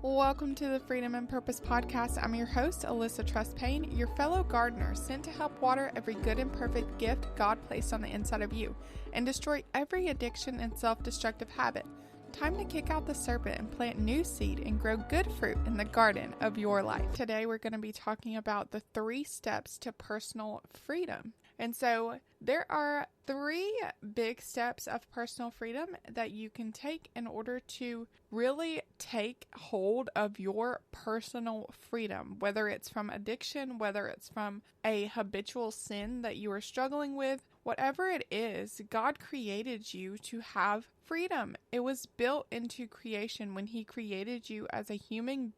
Welcome to the Freedom and Purpose Podcast. I'm your host, Alyssa Trust Payne, your fellow gardener, sent to help water every good and perfect gift God placed on the inside of you and destroy every addiction and self-destructive habit. Time to kick out the serpent and plant new seed and grow good fruit in the garden of your life. Today, we're going to be talking about the 3 steps to personal freedom. And so there are 3 big steps of personal freedom that you can take in order to really take hold of your personal freedom, whether it's from addiction, whether it's from a habitual sin that you are struggling with, whatever it is, God created you to have freedom. It was built into creation when He created you as a human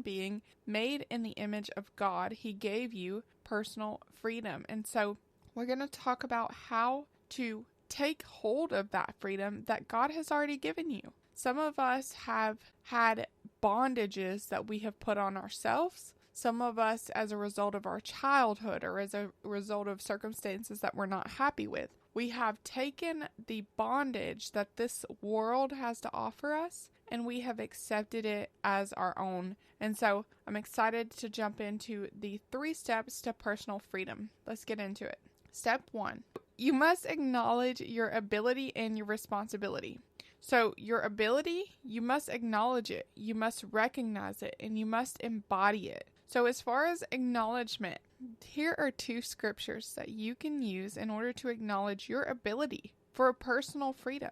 being made in the image of God. He gave you personal freedom. And so we're going to talk about how to take hold of that freedom that God has already given you. Some of us have had bondages that we have put on ourselves. Some of us as a result of our childhood or as a result of circumstances that we're not happy with. We have taken the bondage that this world has to offer us and we have accepted it as our own. And so I'm excited to jump into the 3 steps to personal freedom. Let's get into it. Step 1, you must acknowledge your ability and your responsibility. So your ability, you must acknowledge it, you must recognize it, and you must embody it. So as far as acknowledgement, here are 2 scriptures that you can use in order to acknowledge your ability for personal freedom.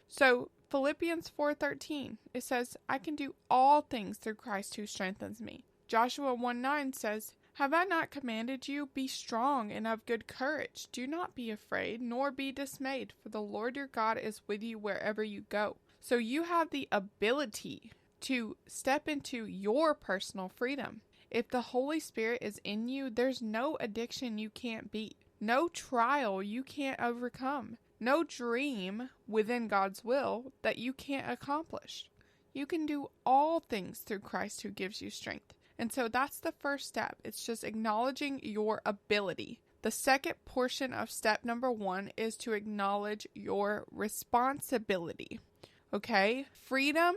So Philippians 4:13, it says, I can do all things through Christ who strengthens me. Joshua 1:9 says, have I not commanded you? Be strong and of good courage. Do not be afraid, nor be dismayed, for the Lord your God is with you wherever you go. So you have the ability to step into your personal freedom. If the Holy Spirit is in you, there's no addiction you can't beat, no trial you can't overcome, no dream within God's will that you can't accomplish. You can do all things through Christ who gives you strength. And so that's the first step. It's just acknowledging your ability. The second portion of step number 1 is to acknowledge your responsibility. Okay? Freedom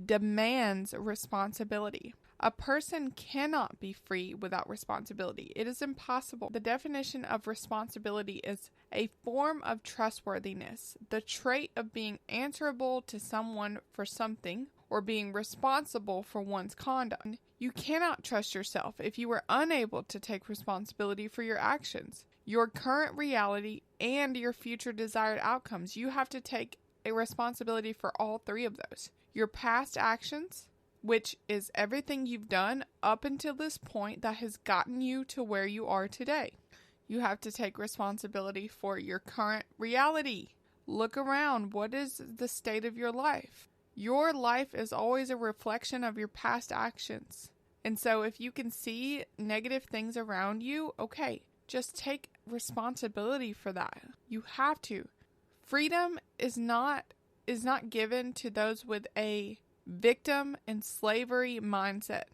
demands responsibility. A person cannot be free without responsibility. It is impossible. The definition of responsibility is a form of trustworthiness, the trait of being answerable to someone for something, or being responsible for one's conduct. You cannot trust yourself if you are unable to take responsibility for your actions, your current reality, and your future desired outcomes. You have to take a responsibility for all 3 of those. Your past actions, which is everything you've done up until this point that has gotten you to where you are today. You have to take responsibility for your current reality. Look around. What is the state of your life? Your life is always a reflection of your past actions. And so if you can see negative things around you, okay, just take responsibility for that. You have to. Freedom is not given to those with a victim and slavery mindset.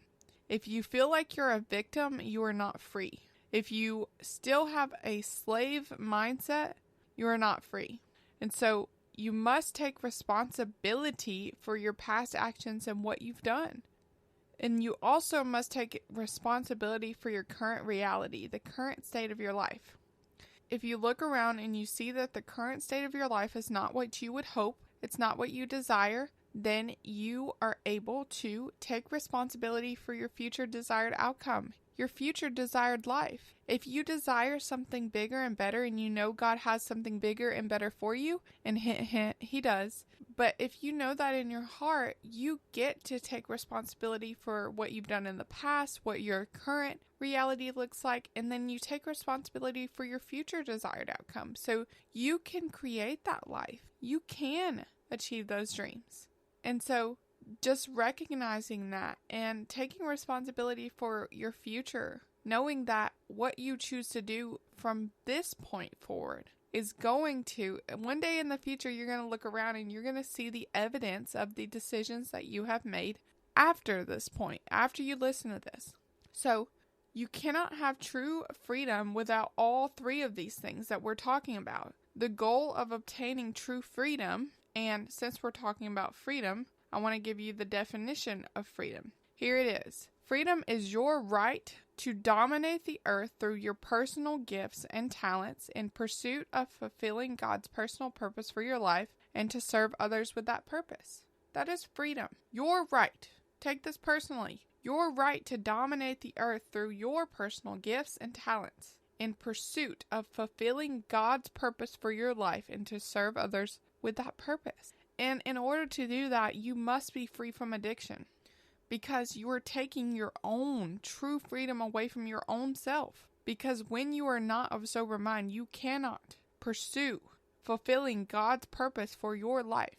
If you feel like you're a victim, you are not free. If you still have a slave mindset, you are not free. And so you must take responsibility for your past actions and what you've done. And you also must take responsibility for your current reality, the current state of your life. If you look around and you see that the current state of your life is not what you would hope, it's not what you desire, then you are able to take responsibility for your future desired outcome, your future desired life. If you desire something bigger and better and you know God has something bigger and better for you, and hint, hint, He does. But if you know that in your heart, you get to take responsibility for what you've done in the past, what your current reality looks like, and then you take responsibility for your future desired outcome. So you can create that life. You can achieve those dreams. And so just recognizing that and taking responsibility for your future, knowing that what you choose to do from this point forward is going to, one day in the future, you're going to look around and you're going to see the evidence of the decisions that you have made after this point, after you listen to this. So you cannot have true freedom without all 3 of these things that we're talking about. The goal of obtaining true freedom, and since we're talking about freedom, I want to give you the definition of freedom. Here it is. Freedom is your right to dominate the earth through your personal gifts and talents in pursuit of fulfilling God's personal purpose for your life and to serve others with that purpose. That is freedom. Your right. Take this personally. Your right to dominate the earth through your personal gifts and talents in pursuit of fulfilling God's purpose for your life and to serve others with that purpose. And in order to do that, you must be free from addiction, because you are taking your own true freedom away from your own self. Because when you are not of sober mind, you cannot pursue fulfilling God's purpose for your life.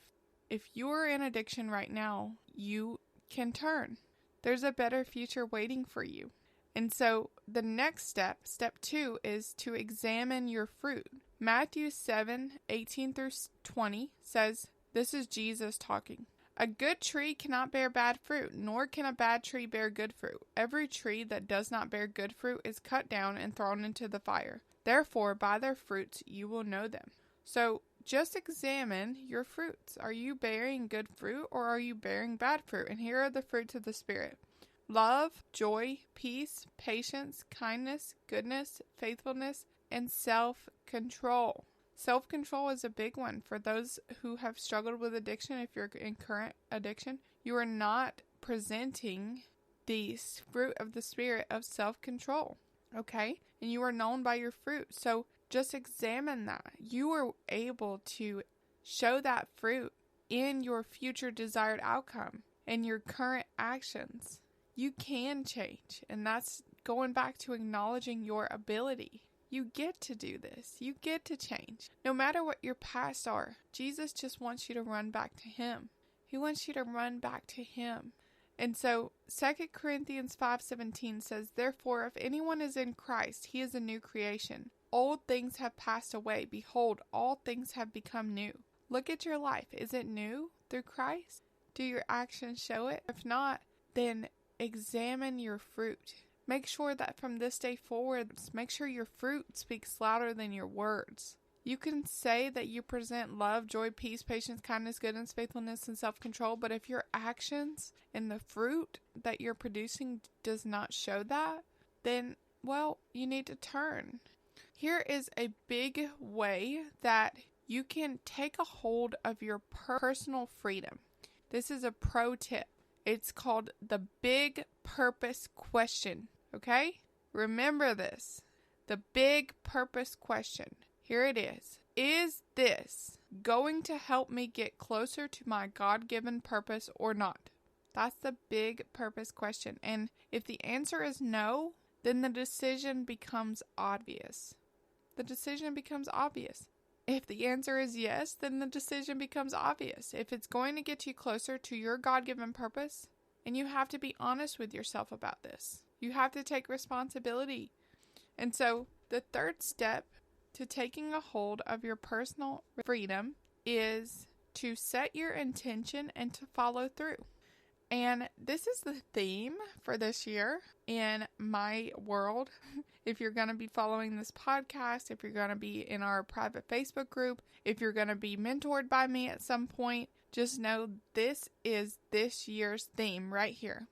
If you are in addiction right now, you can turn. There's a better future waiting for you. And so the next step, step 2, is to examine your fruit. Matthew 7:18-20 says, this is Jesus talking. A good tree cannot bear bad fruit, nor can a bad tree bear good fruit. Every tree that does not bear good fruit is cut down and thrown into the fire. Therefore, by their fruits you will know them. So just examine your fruits. Are you bearing good fruit or are you bearing bad fruit? And here are the fruits of the Spirit: love, joy, peace, patience, kindness, goodness, faithfulness, and self-control. Self-control is a big one for those who have struggled with addiction. If you're in current addiction, you are not presenting the fruit of the Spirit of self-control, okay? And you are known by your fruit. So just examine that. You are able to show that fruit in your future desired outcome and your current actions. You can change, and that's going back to acknowledging your ability. You get to do this. You get to change. No matter what your past are, Jesus just wants you to run back to Him. He wants you to run back to Him. And so 2 Corinthians 5:17 says, therefore, if anyone is in Christ, he is a new creation. Old things have passed away. Behold, all things have become new. Look at your life. Is it new through Christ? Do your actions show it? If not, then examine your fruit. Make sure that from this day forward, make sure your fruit speaks louder than your words. You can say that you present love, joy, peace, patience, kindness, goodness, faithfulness, and self-control, but if your actions and the fruit that you're producing does not show that, then, well, you need to turn. Here is a big way that you can take a hold of your personal freedom. This is a pro tip. It's called the big purpose question. Okay? Remember this. The big purpose question. Here it is. Is this going to help me get closer to my God-given purpose or not? That's the big purpose question. And if the answer is no, then the decision becomes obvious. The decision becomes obvious. If the answer is yes, then the decision becomes obvious. If it's going to get you closer to your God-given purpose, and you have to be honest with yourself about this. You have to take responsibility. And so the third step to taking a hold of your personal freedom is to set your intention and to follow through. And this is the theme for this year in my world. If you're going to be following this podcast, if you're going to be in our private Facebook group, if you're going to be mentored by me at some point, just know this is this year's theme right here.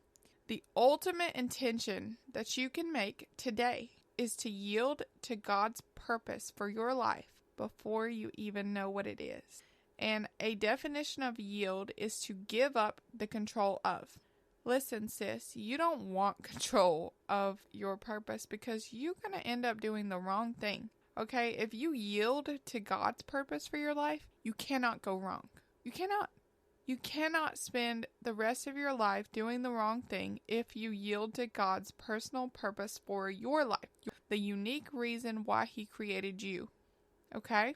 The ultimate intention that you can make today is to yield to God's purpose for your life before you even know what it is. And a definition of yield is to give up the control of. Listen, sis, you don't want control of your purpose because you're going to end up doing the wrong thing. Okay? If you yield to God's purpose for your life, you cannot go wrong. You cannot. You cannot spend the rest of your life doing the wrong thing if you yield to God's personal purpose for your life. The unique reason why He created you. Okay?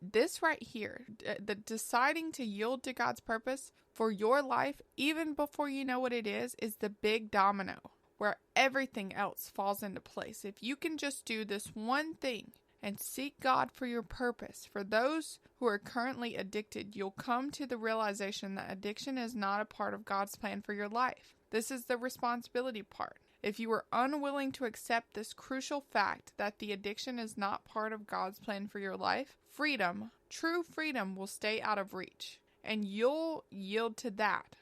This right here, the deciding to yield to God's purpose for your life, even before you know what it is the big domino where everything else falls into place. If you can just do this one thing and seek God for your purpose, for those who are currently addicted, you'll come to the realization that addiction is not a part of God's plan for your life. This is the responsibility part. If you are unwilling to accept this crucial fact that the addiction is not part of God's plan for your life, freedom, true freedom, will stay out of reach. and you'll yield to that.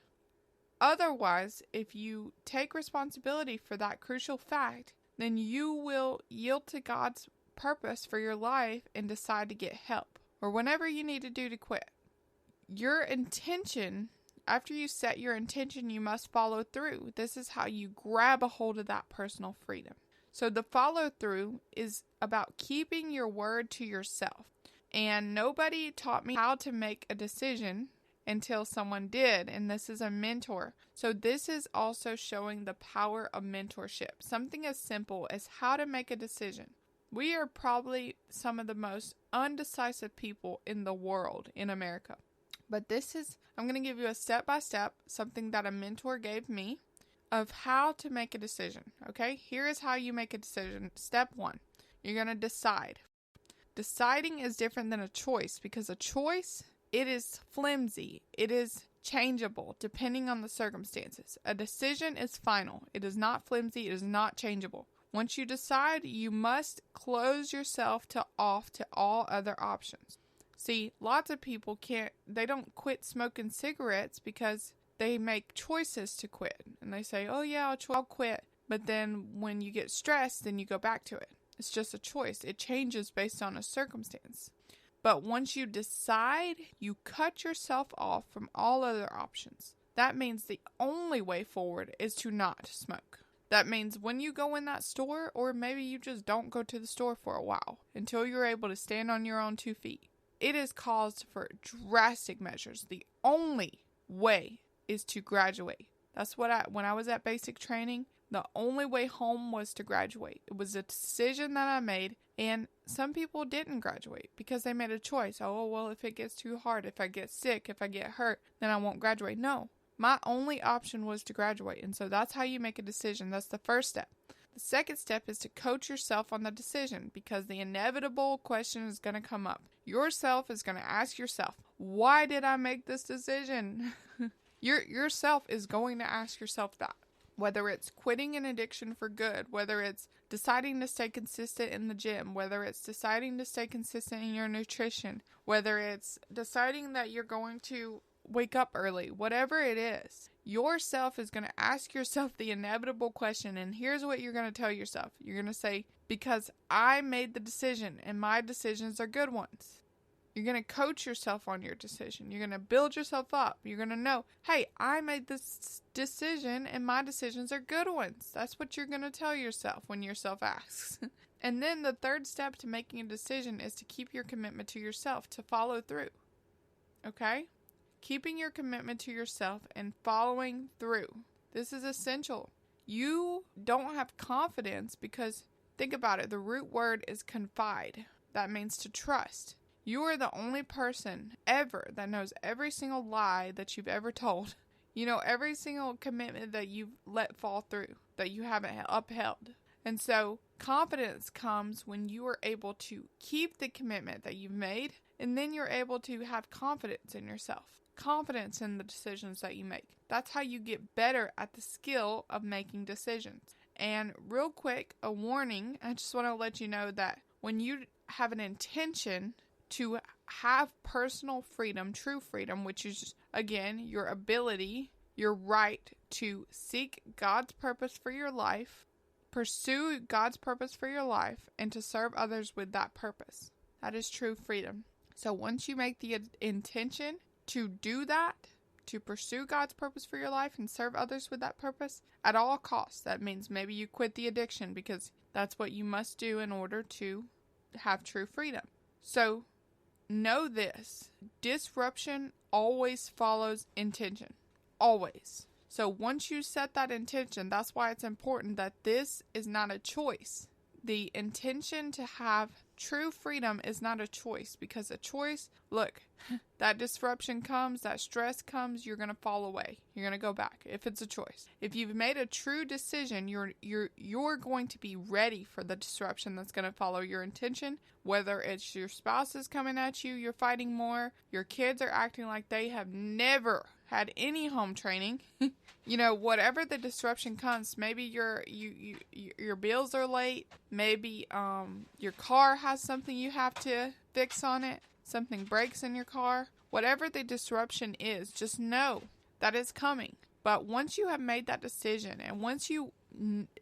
Otherwise, if you take responsibility for that crucial fact, then you will yield to God's purpose for your life and decide to get help or whatever you need to do to quit. Your intention, after you set your intention, you must follow through. This is how you grab a hold of that personal freedom. So the follow through is about keeping your word to yourself. And nobody taught me how to make a decision until someone did, and this is a mentor. So this is also showing the power of mentorship. Something as simple as how to make a decision. We are probably some of the most undecisive people in the world in America. But I'm going to give you a step-by-step, something that a mentor gave me, of how to make a decision. Okay, here is how you make a decision. Step 1, you're going to decide. Deciding is different than a choice, because a choice, it is flimsy. It is changeable depending on the circumstances. A decision is final. It is not flimsy. It is not changeable. Once you decide, you must close yourself off to all other options. See, lots of people they don't quit smoking cigarettes because they make choices to quit. And they say, oh yeah, I'll quit. But then when you get stressed, then you go back to it. It's just a choice. It changes based on a circumstance. But once you decide, you cut yourself off from all other options. That means the only way forward is to not smoke. That means when you go in that store, or maybe you just don't go to the store for a while until you're able to stand on your own 2 feet. It is cause for drastic measures. The only way is to graduate. That's what when I was at basic training, the only way home was to graduate. It was a decision that I made, and some people didn't graduate because they made a choice. Oh, well, if it gets too hard, if I get sick, if I get hurt, then I won't graduate. No, my only option was to graduate, and so that's how you make a decision. That's the first step. The second step is to coach yourself on the decision, because the inevitable question is going to come up. Yourself is going to ask yourself, why did I make this decision? Yourself is going to ask yourself that. Whether it's quitting an addiction for good, whether it's deciding to stay consistent in the gym, whether it's deciding to stay consistent in your nutrition, whether it's deciding that you're going to wake up early, whatever it is, yourself is going to ask yourself the inevitable question. And here's what you're going to tell yourself. You're going to say, because I made the decision and my decisions are good ones. You're going to coach yourself on your decision. You're going to build yourself up. You're going to know, hey, I made this decision and my decisions are good ones. That's what you're going to tell yourself when yourself asks. And then the third step to making a decision is to keep your commitment to yourself, to follow through. Okay? Keeping your commitment to yourself and following through. This is essential. You don't have confidence because, think about it, the root word is confide. That means to trust. You are the only person ever that knows every single lie that you've ever told. You know every single commitment that you've let fall through, that you haven't upheld. And so confidence comes when you are able to keep the commitment that you've made, and then you're able to have confidence in yourself. Confidence in the decisions that you make. That's how you get better at the skill of making decisions. And real quick, a warning, I just want to let you know that when you have an intention to have personal freedom, true freedom, which is, again, your ability, your right to seek God's purpose for your life, pursue God's purpose for your life, and to serve others with that purpose. That is true freedom. So once you make the intention to do that, to pursue God's purpose for your life and serve others with that purpose at all costs, that means maybe you quit the addiction because that's what you must do in order to have true freedom. So know this, disruption always follows intention. Always. So once you set that intention, that's why it's important that this is not a choice. The intention to have true freedom is not a choice, because a choice, look, that disruption comes, that stress comes, you're going to fall away. You're going to go back if it's a choice. If you've made a true decision, you're going to be ready for the disruption that's going to follow your intention, whether it's your spouse is coming at you, you're fighting more, your kids are acting like they have never had any home training. You know, whatever the disruption comes, maybe your bills are late, maybe your car has something you have to fix on it, something breaks in your car, Whatever the disruption is, just know that it's coming. But once you have made that decision and once you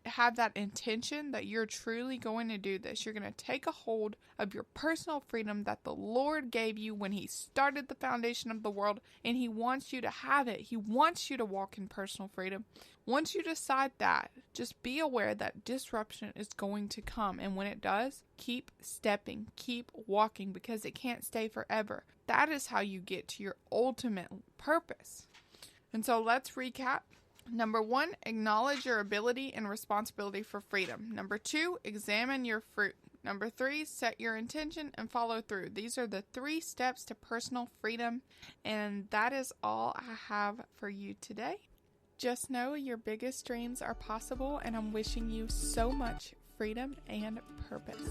have that intention that you're truly going to do this, you're going to take a hold of your personal freedom that the Lord gave you when He started the foundation of the world, and He wants you to have it. He wants you to walk in personal freedom. Once you decide that, just be aware that disruption is going to come, and when it does, keep stepping, keep walking, because it can't stay forever. That is how you get to your ultimate purpose. And so let's recap. Number 1, acknowledge your ability and responsibility for freedom. Number 2, examine your fruit. Number 3, set your intention and follow through. These are the 3 steps to personal freedom, and that is all I have for you today. Just know your biggest dreams are possible, and I'm wishing you so much freedom and purpose.